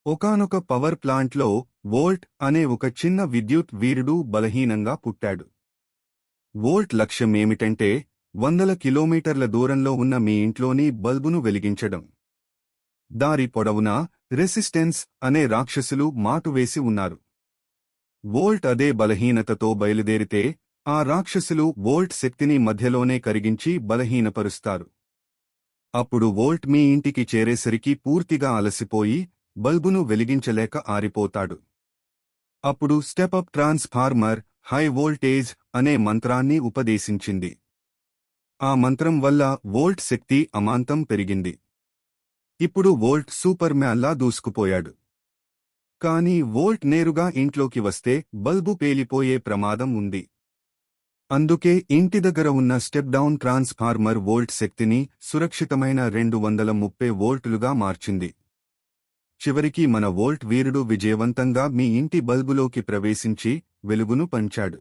ఒకానొక పవర్ ప్లాంట్లో వోల్ట్ అనే ఒక చిన్న విద్యుత్ వీరుడు బలహీనంగా పుట్టాడు. వోల్ట్ లక్ష్యమేమిటంటే వందల కిలోమీటర్ల దూరంలో ఉన్న మీ ఇంట్లోని బల్బును వెలిగించడం. దారి పొడవునా రెసిస్టెన్స్ అనే రాక్షసులు మాటువేసి ఉన్నారు. వోల్ట్ అదే బలహీనతతో బయలుదేరితే ఆ రాక్షసులు వోల్ట్ శక్తిని మధ్యలోనే కరిగించి బలహీనపరుస్తారు. అప్పుడు వోల్ట్ మీ ఇంటికి చేరేసరికి పూర్తిగా అలసిపోయి బల్బును వెలిగించలేక ఆరిపోతాడు. అప్పుడు స్టెప్-అప్ ట్రాన్స్ఫార్మర్ హై వోల్టేజ్ అనే మంత్రాన్ని ఉపదేశించింది. ఆ మంత్రం వల్ల వోల్ట్ శక్తి అమాంతం పెరిగింది. ఇప్పుడు వోల్ట్ సూపర్ మ్యాన్లా దూసుకుపోయాడు. కానీ వోల్ట్ నేరుగా ఇంట్లోకి వస్తే బల్బు పేలిపోయే ప్రమాదం ఉంది. అందుకే ఇంటి దగ్గర ఉన్న స్టెప్ డౌన్ ట్రాన్స్ఫార్మర్ వోల్ట్ శక్తిని సురక్షితమైన 230 వోల్టులుగా మార్చింది. చివరికి మన వోల్ట్ వీరుడు విజయవంతంగా మీ ఇంటి బల్బులోకి ప్రవేశించి వెలుగును పంచాడు.